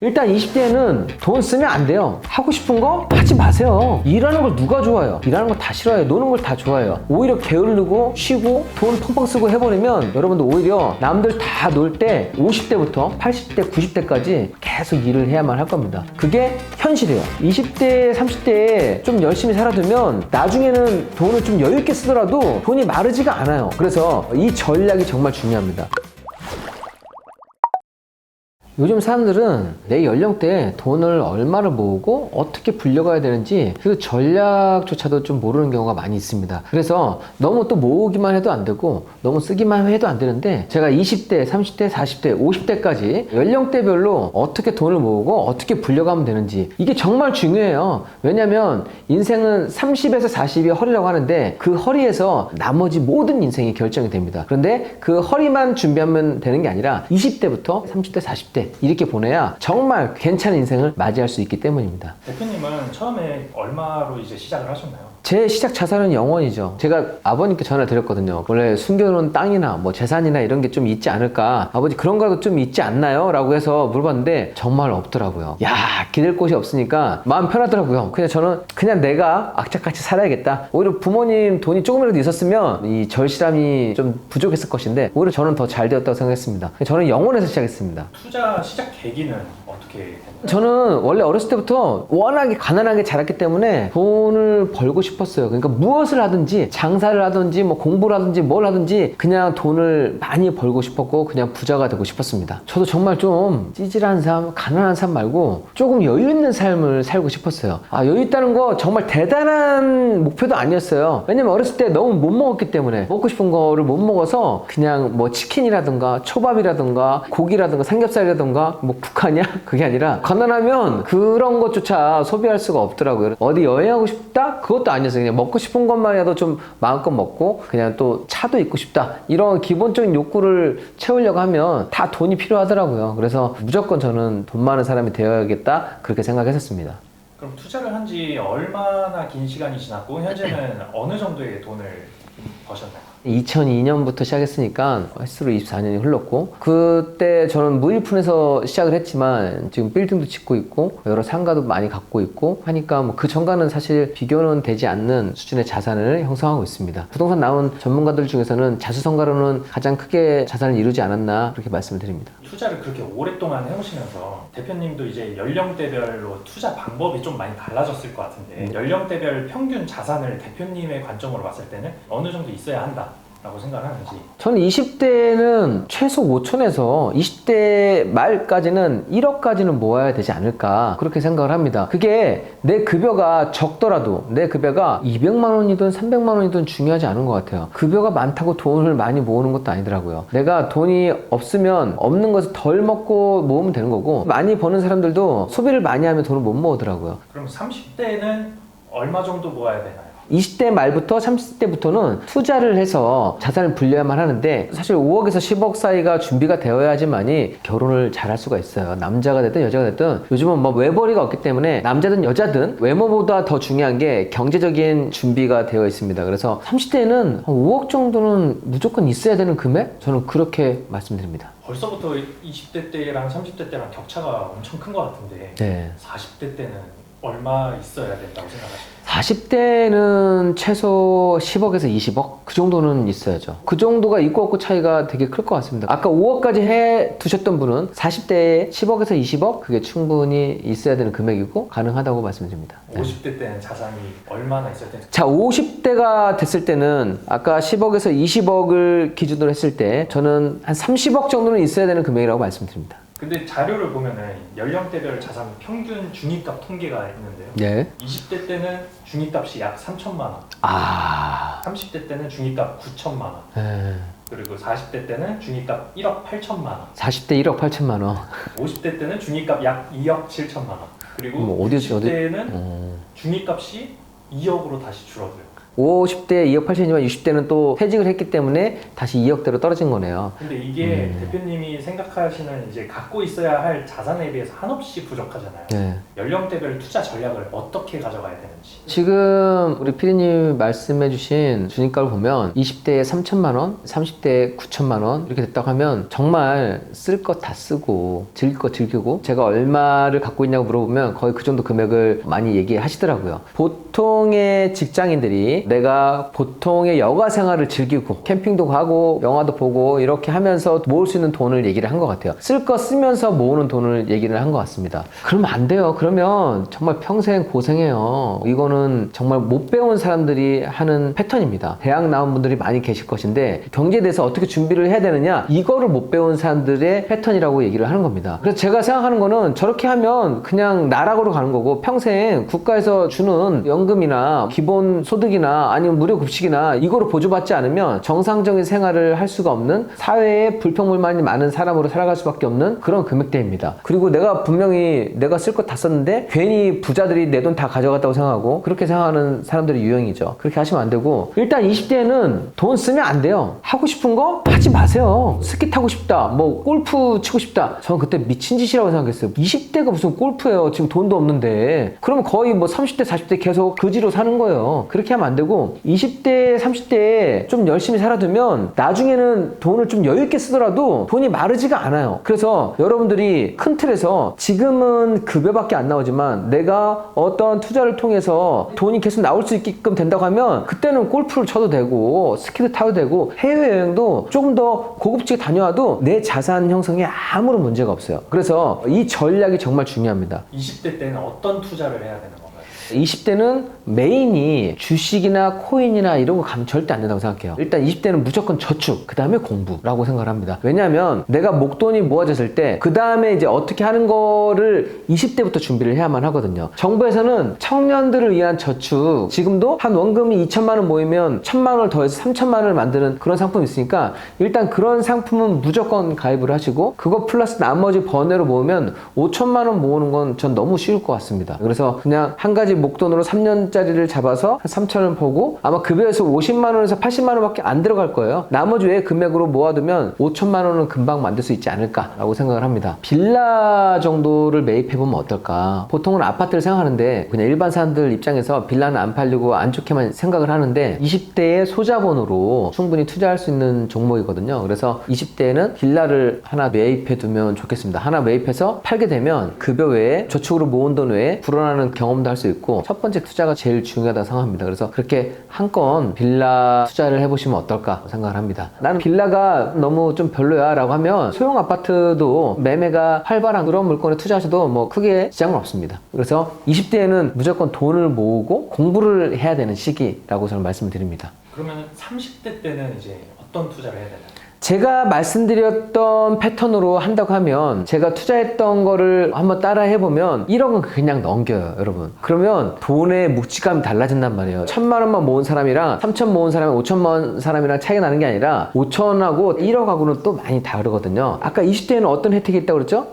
일단 20대에는 돈 쓰면 안 돼요. 하고 싶은 거 하지 마세요. 일하는 걸 누가 좋아해요? 일하는 거 다 싫어해요. 노는 걸 다 좋아해요. 오히려 게으르고 쉬고 돈 펑펑 쓰고 해버리면 여러분들 오히려 남들 다 놀 때 50대부터 80대, 90대까지 계속 일을 해야만 할 겁니다. 그게 현실이에요. 20대, 30대에 좀 열심히 살아두면 나중에는 돈을 좀 여유 있게 쓰더라도 돈이 마르지가 않아요. 그래서 이 전략이 정말 중요합니다. 요즘 사람들은 내 연령대에 돈을 얼마를 모으고 어떻게 불려가야 되는지 그 전략조차도 좀 모르는 경우가 많이 있습니다. 그래서 너무 또 모으기만 해도 안 되고 너무 쓰기만 해도 안 되는데 제가 20대, 30대, 40대, 50대까지 연령대별로 어떻게 돈을 모으고 어떻게 불려가면 되는지 이게 정말 중요해요. 왜냐면 인생은 30에서 40이 허리라고 하는데 그 허리에서 나머지 모든 인생이 결정이 됩니다. 그런데 그 허리만 준비하면 되는 게 아니라 20대부터 30대, 40대 이렇게 보내야 정말 괜찮은 인생을 맞이할 수 있기 때문입니다. 대표님은 처음에 얼마로 이제 시작을 하셨나요? 제 시작 자산은 영원이죠. 제가 아버님께 전화를 드렸거든요. 원래 숨겨놓은 땅이나 뭐 재산이나 이런 게 좀 있지 않을까? 아버지 그런 거라도 좀 있지 않나요? 라고 해서 물어봤는데 정말 없더라고요. 야, 기댈 곳이 없으니까 마음 편하더라고요. 그냥 저는 그냥 내가 악착같이 살아야겠다. 오히려 부모님 돈이 조금이라도 있었으면 이 절실함이 좀 부족했을 것인데 오히려 저는 더 잘 되었다고 생각했습니다. 저는 영원에서 시작했습니다. 투자 시작 계기는 어떻게 됐나요? 저는 원래 어렸을 때부터 워낙에 가난하게 자랐기 때문에 돈을 벌고 싶었어요. 그러니까 무엇을 하든지 장사를 하든지 뭐 공부를 하든지 뭘 하든지 그냥 돈을 많이 벌고 싶었고 그냥 부자가 되고 싶었습니다. 저도 정말 좀 찌질한 삶, 가난한 삶 말고 조금 여유 있는 삶을 살고 싶었어요. 여유 있다는 거 정말 대단한 목표도 아니었어요. 왜냐면 어렸을 때 너무 못 먹었기 때문에 먹고 싶은 거를 못 먹어서 그냥 뭐 치킨이라든가 초밥이라든가 고기라든가 삼겹살이라든가 뭐 북한이야? 그게 아니라 가난하면 그런 것조차 소비할 수가 없더라고요. 어디 여행하고 싶다? 그것도 아니었어요. 그냥 먹고 싶은 것만이라도 좀 마음껏 먹고 그냥 또 차도 입고 싶다. 이런 기본적인 욕구를 채우려고 하면 다 돈이 필요하더라고요. 그래서 무조건 저는 돈 많은 사람이 되어야겠다 그렇게 생각했었습니다. 그럼 투자를 한 지 얼마나 긴 시간이 지났고 현재는 어느 정도의 돈을 버셨나요? 2002년부터 시작했으니까 횟수로 24년이 흘렀고 그때 저는 무일푼에서 시작을 했지만 지금 빌딩도 짓고 있고 여러 상가도 많이 갖고 있고 하니까 뭐 그 전과는 사실 비교는 되지 않는 수준의 자산을 형성하고 있습니다. 부동산 나온 전문가들 중에서는 자수성가로는 가장 크게 자산을 이루지 않았나 그렇게 말씀을 드립니다. 투자를 그렇게 오랫동안 해오시면서 대표님도 이제 연령대별로 투자 방법이 좀 많이 달라졌을 것 같은데 연령대별 평균 자산을 대표님의 관점으로 봤을 때는 어느 정도 있어야 한다 라고 생각하는지. 저는 20대는 최소 5천에서 20대 말까지는 1억까지는 모아야 되지 않을까 그렇게 생각을 합니다. 그게 내 급여가 적더라도 내 급여가 200만 원이든 300만 원이든 중요하지 않은 것 같아요. 급여가 많다고 돈을 많이 모으는 것도 아니더라고요. 내가 돈이 없으면 없는 것을 덜 먹고 모으면 되는 거고 많이 버는 사람들도 소비를 많이 하면 돈을 못 모으더라고요. 그럼 30대는 얼마 정도 모아야 되나요? 20대 말부터 30대부터는 투자를 해서 자산을 불려야만 하는데 사실 5억에서 10억 사이가 준비가 되어야지만이 결혼을 잘 할 수가 있어요. 남자가 됐든 여자가 됐든 요즘은 뭐 외벌이가 없기 때문에 남자든 여자든 외모보다 더 중요한 게 경제적인 준비가 되어 있습니다. 그래서 30대는 5억 정도는 무조건 있어야 되는 금액? 저는 그렇게 말씀드립니다. 벌써부터 20대 때랑 30대 때랑 격차가 엄청 큰 것 같은데 네. 40대 때는 얼마 있어야 된다고 생각하십니까? 40대는 최소 10억에서 20억? 그 정도는 있어야죠. 그 정도가 있고 없고 차이가 되게 클 것 같습니다. 아까 5억까지 해 두셨던 분은 40대에 10억에서 20억? 그게 충분히 있어야 되는 금액이고 가능하다고 말씀드립니다. 50대 때는 자산이 얼마나 있어야 되는지. 자, 50대가 됐을 때는 아까 10억에서 20억을 기준으로 했을 때 저는 한 30억 정도는 있어야 되는 금액이라고 말씀드립니다. 근데 자료를 보면은 연령대별 자산 평균 중위값 통계가 있는데요. 네. 20대 때는 중위값이 약 3천만 원, 30대 때는 중위값 9천만 원, 네. 그리고 40대 때는 중위값 1억 8천만 원, 40대 1억 8천만 원. 50대 때는 중위값 약 2억 7천만 원, 그리고 뭐 60대는 중위값이 2억으로 다시 줄어들어요. 50대 2억 8천이지만 60대는 또 퇴직을 했기 때문에 다시 2억대로 떨어진 거네요. 근데 이게 대표님이 생각하시는 이제 갖고 있어야 할 자산에 비해서 한없이 부족하잖아요. 네. 연령대별 투자 전략을 어떻게 가져가야 되는지. 지금 우리 피디님이 말씀해주신 주식가를 보면 20대에 3천만 원, 30대에 9천만 원 이렇게 됐다고 하면 정말 쓸 것 다 쓰고 즐길 거 즐기고 제가 얼마를 갖고 있냐고 물어보면 거의 그 정도 금액을 많이 얘기하시더라고요. 보통의 직장인들이 내가 보통의 여가 생활을 즐기고 캠핑도 가고 영화도 보고 이렇게 하면서 모을 수 있는 돈을 얘기를 한 것 같아요. 쓸 거 쓰면서 모으는 돈을 얘기를 한 것 같습니다. 그러면 안 돼요. 그러면 정말 평생 고생해요. 이거는 정말 못 배운 사람들이 하는 패턴입니다. 대학 나온 분들이 많이 계실 것인데 경제에 대해서 어떻게 준비를 해야 되느냐 이거를 못 배운 사람들의 패턴이라고 얘기를 하는 겁니다. 그래서 제가 생각하는 거는 저렇게 하면 그냥 나락으로 가는 거고 평생 국가에서 주는 연금이나 기본 소득이나 아니면 무료 급식이나 이거로 보조받지 않으면 정상적인 생활을 할 수가 없는 사회에 불평불만이 많은 사람으로 살아갈 수밖에 없는 그런 금액대입니다. 그리고 내가 분명히 내가 쓸 것 다 썼는데 괜히 부자들이 내 돈 다 가져갔다고 생각하고 그렇게 생각하는 사람들이 유형이죠. 그렇게 하시면 안 되고 일단 20대에는 돈 쓰면 안 돼요. 하고 싶은 거 하지 마세요. 스키 타고 싶다 뭐 골프 치고 싶다 저는 그때 미친 짓이라고 생각했어요. 20대가 무슨 골프예요. 지금 돈도 없는데 그러면 거의 뭐 30대 40대 계속 그지로 사는 거예요. 그렇게 하면 안 되고 20대 30대에 좀 열심히 살아두면 나중에는 돈을 좀 여유 있게 쓰더라도 돈이 마르지가 않아요. 그래서 여러분들이 큰 틀에서 지금은 급여밖에 안 나오지만 내가 어떤 투자를 통해서 돈이 계속 나올 수 있게끔 된다고 하면 그때는 골프를 쳐도 되고 스키도 타도 되고 해외여행도 조금 더 고급지게 다녀와도 내 자산 형성에 아무런 문제가 없어요. 그래서 이 전략이 정말 중요합니다. 20대 때는 어떤 투자를 해야 되는 건가요? 20대는 메인이 주식이나 코인이나 이런 거 가면 절대 안 된다고 생각해요. 일단 20대는 무조건 저축, 그 다음에 공부라고 생각을 합니다. 왜냐하면 내가 목돈이 모아졌을 때 그 다음에 이제 어떻게 하는 거를 20대부터 준비를 해야만 하거든요. 정부에서는 청년들을 위한 저축, 지금도 한 원금이 2천만 원 모이면 1천만 원을 더해서 3천만 원을 만드는 그런 상품이 있으니까 일단 그런 상품은 무조건 가입을 하시고 그거 플러스 나머지 번외로 모으면 5천만 원 모으는 건 전 너무 쉬울 것 같습니다. 그래서 그냥 한 가지 목돈으로 3년짜리를 잡아서 한 3천을 보고 아마 급여에서 50만 원에서 80만 원밖에 안 들어갈 거예요. 나머지 외 금액으로 모아두면 5천만 원은 금방 만들 수 있지 않을까라고 생각을 합니다. 빌라 정도를 매입해보면 어떨까? 보통은 아파트를 생각하는데 그냥 일반 사람들 입장에서 빌라는 안 팔리고 안 좋게만 생각을 하는데 20대의 소자본으로 충분히 투자할 수 있는 종목이거든요. 그래서 20대에는 빌라를 하나 매입해두면 좋겠습니다. 하나 매입해서 팔게 되면 급여 외에 저축으로 모은 돈 외에 불어나는 경험도 할 수 있고 첫 번째 투자가 제일 중요하다고 생각합니다. 그래서 그렇게 한 건 빌라 투자를 해보시면 어떨까 생각을 합니다. 나는 빌라가 너무 좀 별로야 라고 하면 소형 아파트도 매매가 활발한 그런 물건에 투자하셔도 뭐 크게 지장은 없습니다. 그래서 20대에는 무조건 돈을 모으고 공부를 해야 되는 시기라고 저는 말씀을 드립니다. 그러면 30대 때는 이제 어떤 투자를 해야 되나요? 제가 말씀드렸던 패턴으로 한다고 하면 제가 투자했던 거를 한번 따라 해보면 1억은 그냥 넘겨요, 여러분. 그러면 돈의 묵직감이 달라진단 말이에요. 1,000만 원만 모은 사람이랑 3천 모은 사람이 5천만 원 사람이랑 차이가 나는 게 아니라 5천하고 1억하고는 또 많이 다르거든요. 아까 20대에는 어떤 혜택이 있다고 그랬죠?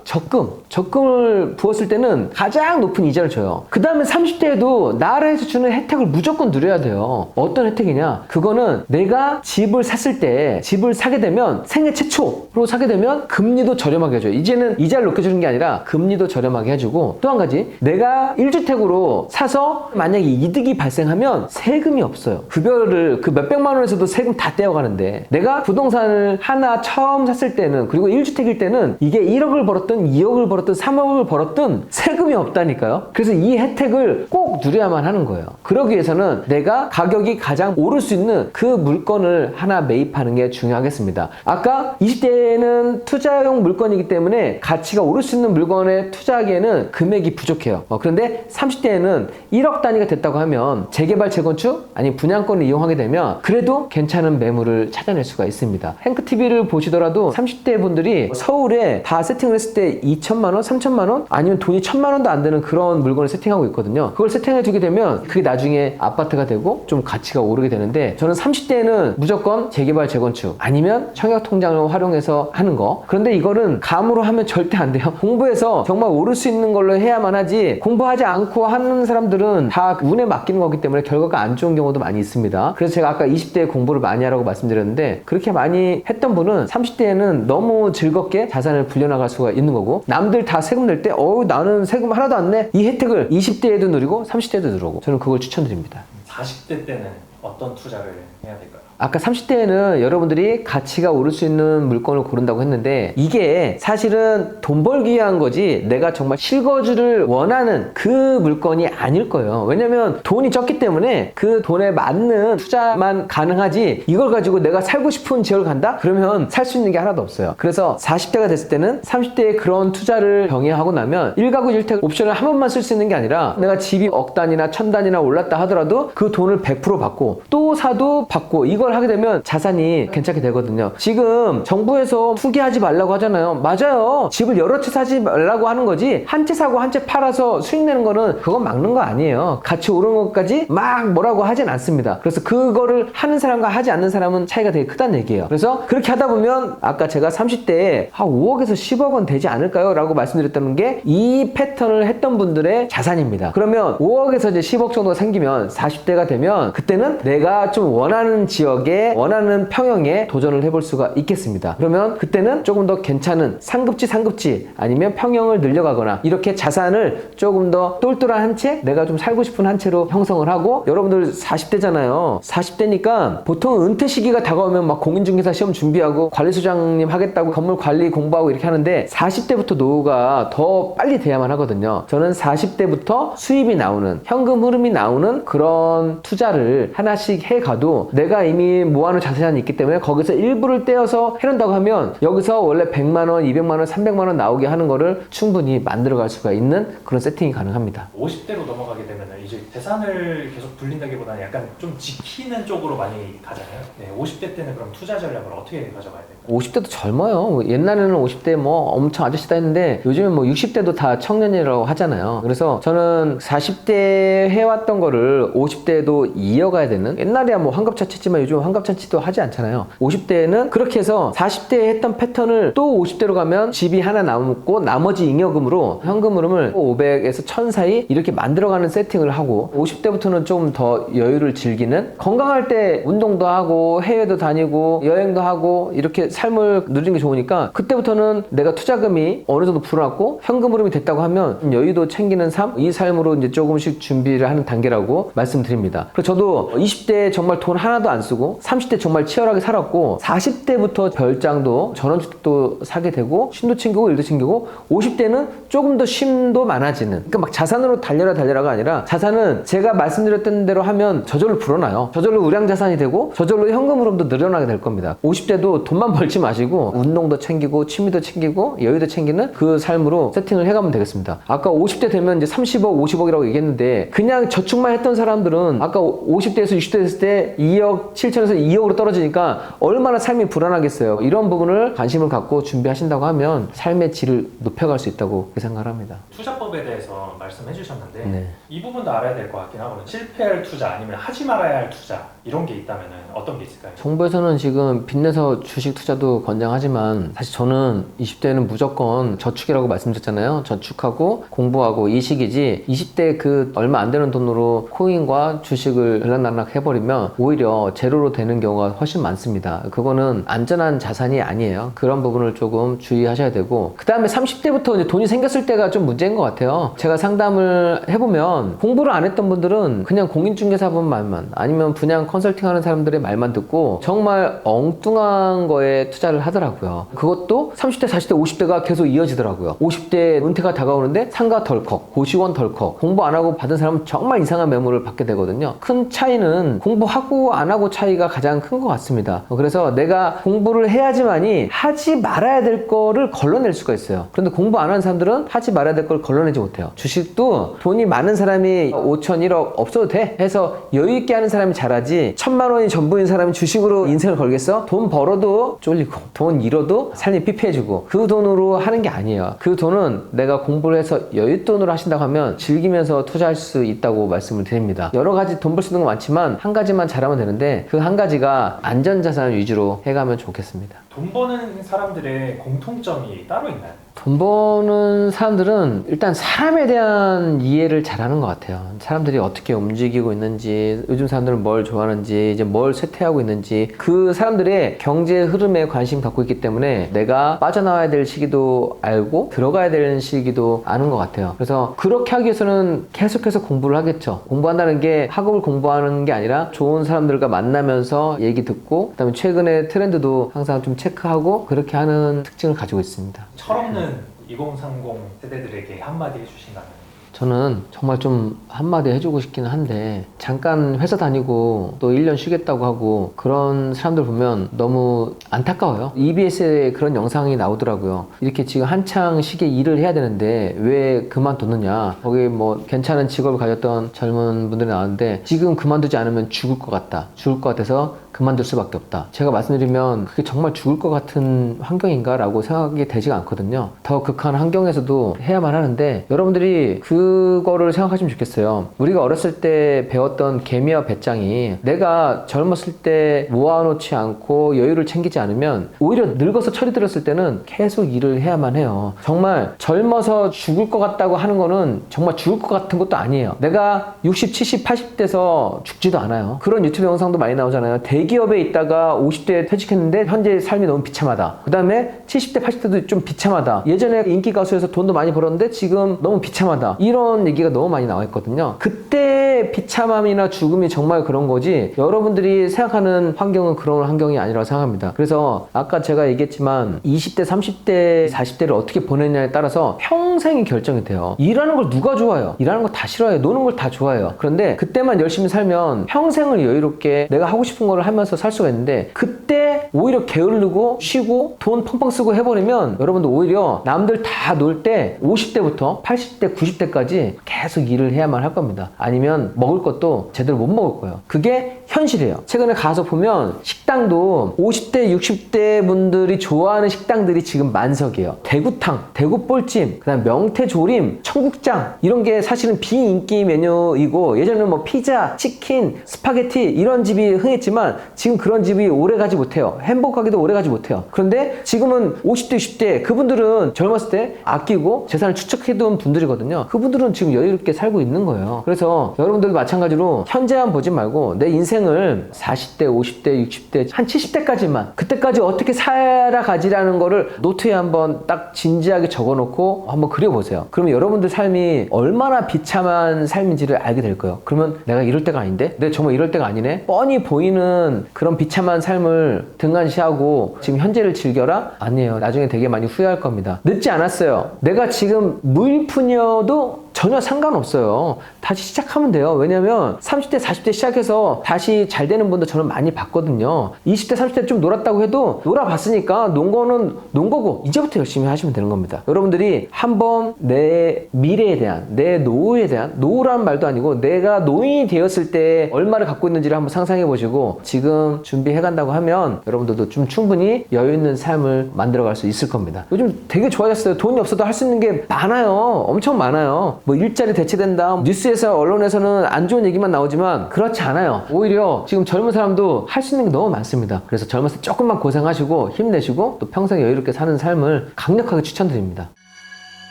적금을 부었을 때는 가장 높은 이자를 줘요. 그 다음에 30대에도 나라에서 주는 혜택을 무조건 누려야 돼요. 어떤 혜택이냐? 그거는 내가 집을 샀을 때 집을 사게 되면 생애 최초로 사게 되면 금리도 저렴하게 해줘요. 이제는 이자를 높여주는 게 아니라 금리도 저렴하게 해주고 또 한 가지 내가 1주택으로 사서 만약에 이득이 발생하면 세금이 없어요. 급여를 그 몇백만 원에서도 세금 다 떼어가는데 내가 부동산을 하나 처음 샀을 때는 그리고 1주택일 때는 이게 1억을 벌었든 2억을 벌었든 3억을 벌었든 세금이 없다니까요. 그래서 이 혜택을 꼭 누려야만 하는 거예요. 그러기 위해서는 내가 가격이 가장 오를 수 있는 그 물건을 하나 매입하는 게 중요하겠습니다. 아까 20대에는 투자용 물건이기 때문에 가치가 오를 수 있는 물건에 투자하기에는 금액이 부족해요. 그런데 30대에는 1억 단위가 됐다고 하면 재개발, 재건축, 아니 분양권을 이용하게 되면 그래도 괜찮은 매물을 찾아낼 수가 있습니다. 행크TV를 보시더라도 30대 분들이 서울에 다 세팅을 했을 때 2천만 원, 3천만 원, 아니면 돈이 1,000만 원도 안 되는 그런 물건을 세팅하고 있거든요. 그걸 세팅해 두게 되면 그게 나중에 아파트가 되고 좀 가치가 오르게 되는데 저는 30대에는 무조건 재개발, 재건축 아니면 청약 통장을 활용해서 하는 거. 그런데 이거는 감으로 하면 절대 안 돼요. 공부해서 정말 오를 수 있는 걸로 해야만 하지, 공부하지 않고 하는 사람들은 다 운에 맡기는 거기 때문에 결과가 안 좋은 경우도 많이 있습니다. 그래서 제가 아까 20대에 공부를 많이 하라고 말씀드렸는데, 그렇게 많이 했던 분은 30대에는 너무 즐겁게 자산을 불려나갈 수가 있는 거고, 남들 다 세금 낼 때 나는 세금 하나도 안 내, 이 혜택을 20대에도 누리고 30대에도 누리고, 저는 그걸 추천드립니다. 40대 때는 어떤 투자를 해야 될까요? 아까 30대에는 여러분들이 가치가 오를 수 있는 물건을 고른다고 했는데, 이게 사실은 돈 벌기 위한 거지 내가 정말 실거주를 원하는 그 물건이 아닐 거예요. 왜냐면 돈이 적기 때문에 그 돈에 맞는 투자만 가능하지, 이걸 가지고 내가 살고 싶은 지역을 간다? 그러면 살 수 있는 게 하나도 없어요. 그래서 40대가 됐을 때는 30대에 그런 투자를 병행하고 나면 1가구 1택 옵션을 한 번만 쓸 수 있는 게 아니라, 내가 집이 억 단위나 천 단위나 올랐다 하더라도 그 돈을 100% 받고 또 사도 받고, 이걸 하게 되면 자산이 괜찮게 되거든요. 지금 정부에서 투기하지 말라고 하잖아요. 맞아요. 집을 여러 채 사지 말라고 하는 거지, 한 채 사고 한 채 팔아서 수익 내는 거는 그건 막는 거 아니에요. 같이 오르는 것까지 막 뭐라고 하진 않습니다. 그래서 그거를 하는 사람과 하지 않는 사람은 차이가 되게 크다는 얘기예요. 그래서 그렇게 하다 보면 아까 제가 30대에 5억에서 10억 원 되지 않을까요? 라고 말씀드렸다는 게 이 패턴을 했던 분들의 자산입니다. 그러면 5억에서 이제 10억 정도가 생기면 40대가 되면, 그때는 내가 좀 원하는 지역에, 원하는 평형에 도전을 해볼 수가 있겠습니다. 그러면 그때는 조금 더 괜찮은 상급지 아니면 평형을 늘려가거나, 이렇게 자산을 조금 더 똘똘한 한 채, 내가 좀 살고 싶은 한 채로 형성을 하고, 여러분들 40대잖아요. 40대니까 보통 은퇴 시기가 다가오면 막 공인중개사 시험 준비하고 관리소장님 하겠다고 건물 관리 공부하고 이렇게 하는데, 40대부터 노후가 더 빨리 돼야만 하거든요. 저는 40대부터 수입이 나오는, 현금 흐름이 나오는 그런 투자를 하나씩 해가도 내가 이미 모아놓은 자산이 있기 때문에 거기서 일부를 떼어서 해놓는다고 하면, 여기서 원래 100만원, 200만원, 300만원 나오게 하는 거를 충분히 만들어갈 수가 있는 그런 세팅이 가능합니다. 50대로 넘어가게 되면 이제 재산을 계속 불린다기보다는 약간 좀 지키는 쪽으로 많이 가잖아요. 네, 50대 때는 그럼 투자 전략을 어떻게 가져가야 될까요? 50대도 젊어요. 옛날에는 50대 뭐 엄청 아저씨다 했는데, 요즘은 뭐 60대도 다 청년이라고 하잖아요. 그래서 저는 40대 해왔던 거를 50대에도 이어가야 되는, 옛날에야 뭐 환갑잔치지만 요즘 환갑잔치도 하지 않잖아요. 50대에는 그렇게 해서 40대에 했던 패턴을 또 50대로 가면 집이 하나 남고 나머지 잉여금으로 현금 흐름을 500에서 1000 사이 이렇게 만들어가는 세팅을 하고, 50대부터는 좀 더 여유를 즐기는, 건강할 때 운동도 하고 해외도 다니고 여행도 하고 이렇게 삶을 누리는 게 좋으니까, 그때부터는 내가 투자금이 어느 정도 불어났고 현금 흐름이 됐다고 하면 여유도 챙기는 삶, 이 삶으로 이제 조금씩 준비를 하는 단계라고 말씀드립니다. 그래서 저도 20대 정말 돈 하나도 안 쓰고 30대 정말 치열하게 살았고, 40대부터 별장도 전원주택도 사게 되고 쉼도 챙기고 일도 챙기고, 50대는 조금 더 쉼도 많아지는, 그러니까 막 자산으로 달려라가 아니라, 자산은 제가 말씀드렸던 대로 하면 저절로 불어나요. 저절로 우량자산이 되고 저절로 현금 흐름도 늘어나게 될 겁니다. 50대도 돈만 벌지 마시고 운동도 챙기고 취미도 챙기고 여유도 챙기는 그 삶으로 세팅을 해가면 되겠습니다. 아까 50대 되면 이제 30억, 50억이라고 얘기했는데, 그냥 저축만 했던 사람들은 아까 50대에서 60대 됐을 때 2억 7천에서 2억으로 떨어지니까 얼마나 삶이 불안하겠어요. 이런 부분을 관심을 갖고 준비하신다고 하면 삶의 질을 높여갈 수 있다고 생각을 합니다. 투자법에 대해서 말씀해 주셨는데, 네. 이 부분도 알아야 될 것 같긴 하거든요. 실패할 투자 아니면 하지 말아야 할 투자, 이런 게 있다면 어떤 게 있을까요? 정부에서는 지금 빚내서 주식 투자도 권장하지만, 사실 저는 20대는 무조건 저축이라고 말씀드렸잖아요. 저축하고 공부하고 이 시기지, 20대 그 얼마 안 되는 돈으로 코인과 주식을 들락날락 해버리면 오히려 제로로 되는 경우가 훨씬 많습니다. 그거는 안전한 자산이 아니에요. 그런 부분을 조금 주의하셔야 되고, 그 다음에 30대부터 이제 돈이 생겼을 때가 좀 문제인 것 같아요. 제가 상담을 해보면 공부를 안 했던 분들은 그냥 공인중개사분 말만, 아니면 분양 컨설팅하는 사람들의 말만 듣고 정말 엉뚱한 거에 투자를 하더라고요. 그것도 30대, 40대, 50대가 계속 이어지더라고요. 50대 은퇴가 다가오는데 상가 덜컥, 고시원 덜컥, 공부 안 하고 받은 사람은 정말 이상한 매물을 받게 되거든요. 큰 차이는 공부하고 안 하고 차이가 가장 큰 것 같습니다. 그래서 내가 공부를 해야지만이 하지 말아야 될 거를 걸러낼 수가 있어요. 그런데 공부 안 하는 사람들은 하지 말아야 될 걸 걸러내지 못해요. 주식도 돈이 많은 사람이 5천, 1억 없어도 돼 해서 여유 있게 하는 사람이 잘하지, 1000만 원이 전부인 사람이 주식으로 인생을 걸겠어? 돈 벌어도 쫄리고 돈 잃어도 삶이 피폐해지고, 그 돈으로 하는 게 아니에요. 그 돈은 내가 공부를 해서 여윳돈으로 하신다고 하면 즐기면서 투자할 수 있다고 말씀을 드립니다. 여러 가지 돈 벌 수 있는 건 많지만 한 가지만 잘하면 되는데, 그 한 가지가 안전자산 위주로 해가면 좋겠습니다. 돈 버는 사람들의 공통점이 따로 있나요? 돈 버는 사람들은 일단 사람에 대한 이해를 잘하는 것 같아요. 사람들이 어떻게 움직이고 있는지, 요즘 사람들은 뭘 좋아하는지, 이제 뭘 쇠퇴하고 있는지, 그 사람들의 경제 흐름에 관심 갖고 있기 때문에 내가 빠져나와야 될 시기도 알고 들어가야 되는 시기도 아는 것 같아요. 그래서 그렇게 하기 위해서는 계속해서 공부를 하겠죠. 공부한다는 게 학업을 공부하는 게 아니라 좋은 사람들과 만나면서 얘기 듣고, 그다음에 최근의 트렌드도 항상 좀 체크하고 그렇게 하는 특징을 가지고 있습니다. 철없는 2030 세대들에게 한마디 해주신다면? 저는 정말 좀 한마디 해주고 싶기는 한데, 잠깐 회사 다니고 또 1년 쉬겠다고 하고 그런 사람들 보면 너무 안타까워요. EBS에 그런 영상이 나오더라고요. 이렇게 지금 한창 시기에 일을 해야 되는데 왜 그만뒀느냐. 거기 뭐 괜찮은 직업을 가졌던 젊은 분들이 나왔는데, 지금 그만두지 않으면 죽을 것 같다. 죽을 것 같아서 그만둘 수밖에 없다. 제가 말씀드리면 그게 정말 죽을 것 같은 환경인가 라고 생각이 되지가 않거든요. 더 극한 환경에서도 해야만 하는데, 여러분들이 그거를 생각하시면 좋겠어요. 우리가 어렸을 때 배웠던 개미와 배짱이 내가 젊었을 때 모아놓지 않고 여유를 챙기지 않으면 오히려 늙어서 철이 들었을 때는 계속 일을 해야만 해요. 정말 젊어서 죽을 것 같다고 하는 거는 정말 죽을 것 같은 것도 아니에요. 내가 60, 70, 80대에서 죽지도 않아요. 그런 유튜브 영상도 많이 나오잖아요. 대기업에 있다가 50대에 퇴직했는데 현재 삶이 너무 비참하다. 그 다음에 70대, 80대도 좀 비참하다. 예전에 인기 가수에서 돈도 많이 벌었는데 지금 너무 비참하다. 이런 얘기가 너무 많이 나와 있거든요. 그때 비참함이나 죽음이 정말 그런 거지, 여러분들이 생각하는 환경은 그런 환경이 아니라고 생각합니다. 그래서 아까 제가 얘기했지만 20대, 30대, 40대를 어떻게 보내냐에 따라서 평생이 결정이 돼요. 일하는 걸 누가 좋아해요? 일하는 거 다 싫어해요. 노는 걸 다 좋아해요. 그런데 그때만 열심히 살면 평생을 여유롭게 내가 하고 싶은 거를 하면서 살 수가 있는데, 그때 오히려 게으르고 쉬고 돈 펑펑 쓰고 해버리면 여러분들 오히려 남들 다 놀 때 50대부터 80대, 90대까지 계속 일을 해야만 할 겁니다. 아니면 먹을 것도 제대로 못 먹을 거예요. 그게 현실이에요. 최근에 가서 보면 식당도 50대, 60대 분들이 좋아하는 식당들이 지금 만석이에요. 대구탕, 대구볼찜, 그다음 명태조림, 청국장, 이런 게 사실은 비인기 메뉴이고, 예전에는 뭐 피자, 치킨, 스파게티 이런 집이 흥했지만 지금 그런 집이 오래 가지 못해요. 햄버거 가게도 오래 가지 못해요. 그런데 지금은 50대, 60대 그분들은 젊었을 때 아끼고 재산을 축적해둔 분들이거든요. 그분들은 지금 여유롭게 살고 있는 거예요. 그래서 여러분들도 마찬가지로 현재만 보지 말고 내 인생을 40대, 50대, 60대, 한 70대까지만, 그때까지 어떻게 살아가지라는 거를 노트에 한번 딱 진지하게 적어놓고 한번 그려보세요. 그러면 여러분들 삶이 얼마나 비참한 삶인지를 알게 될 거예요. 그러면 내가 이럴 때가 아닌데? 내가 정말 이럴 때가 아니네? 뻔히 보이는 그런 비참한 삶을 등한시하고 지금 현재를 즐겨라? 아니에요. 나중에 되게 많이 후회할 겁니다. 늦지 않았어요. 내가 지금 무일푼이어도 전혀 상관없어요. 다시 시작하면 돼요. 왜냐면 30대, 40대 시작해서 다시 잘 되는 분들 저는 많이 봤거든요. 20대, 30대 좀 놀았다고 해도 놀아봤으니까 논 거는 논 거고 이제부터 열심히 하시면 되는 겁니다. 여러분들이 한번 내 미래에 대한, 내 노후에 대한, 노후라는 말도 아니고 내가 노인이 되었을 때 얼마를 갖고 있는지를 한번 상상해 보시고 지금 준비해 간다고 하면 여러분들도 좀 충분히 여유 있는 삶을 만들어 갈 수 있을 겁니다. 요즘 되게 좋아졌어요. 돈이 없어도 할 수 있는 게 많아요. 엄청 많아요. 뭐 일자리 대체된다, 뉴스에서 언론에서는 안 좋은 얘기만 나오지만 그렇지 않아요. 오히려 지금 젊은 사람도 할 수 있는 게 너무 많습니다. 그래서 젊었을 때 조금만 고생하시고 힘내시고 또 평생 여유롭게 사는 삶을 강력하게 추천드립니다.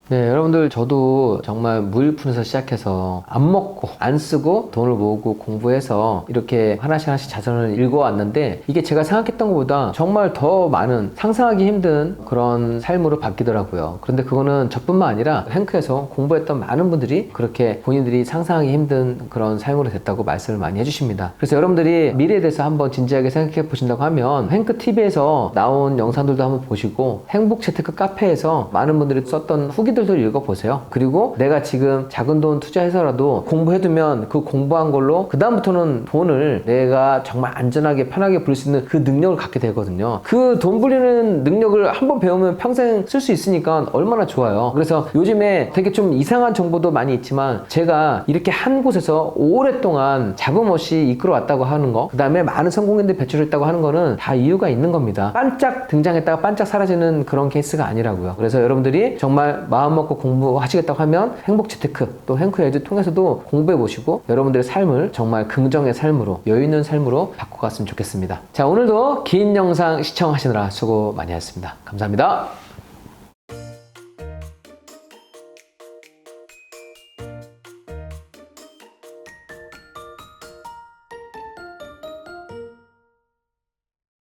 네, 여러분들, 저도 정말 무일푼에서 시작해서 안 먹고 안 쓰고 돈을 모으고 공부해서 이렇게 하나씩 하나씩 자산을 읽어왔는데, 이게 제가 생각했던 것보다 정말 더 많은, 상상하기 힘든 그런 삶으로 바뀌더라고요. 그런데 그거는 저뿐만 아니라 행크에서 공부했던 많은 분들이 그렇게 본인들이 상상하기 힘든 그런 삶으로 됐다고 말씀을 많이 해주십니다. 그래서 여러분들이 미래에 대해서 한번 진지하게 생각해 보신다고 하면 행크TV에서 나온 영상들도 한번 보시고, 행복재테크 카페에서 많은 분들이 썼던 후기들도 읽어보세요. 그리고 내가 지금 작은 돈 투자해서라도 공부해두면 그 공부한 걸로 그 다음부터는 돈을 내가 정말 안전하게 편하게 벌 수 있는 그 능력을 갖게 되거든요. 그 돈 벌리는 능력을 한번 배우면 평생 쓸 수 있으니까 얼마나 좋아요. 그래서 요즘에 되게 좀 이상한 정보도 많이 있지만, 제가 이렇게 한 곳에서 오랫동안 잡음 없이 이끌어왔다고 하는 거, 그 다음에 많은 성공인들 배출했다고 하는 거는 다 이유가 있는 겁니다. 반짝 등장했다가 반짝 사라지는 그런 케이스가 아니라고요. 그래서 여러분들이 정말 마음 마음 먹고 공부하시겠다고 하면 행복재테크 또 행크에듀 통해서도 공부해 보시고 여러분들의 삶을 정말 긍정의 삶으로 여유 있는 삶으로 바꿔갔으면 좋겠습니다. 자, 오늘도 긴 영상 시청하시느라 수고 많이 하셨습니다. 감사합니다.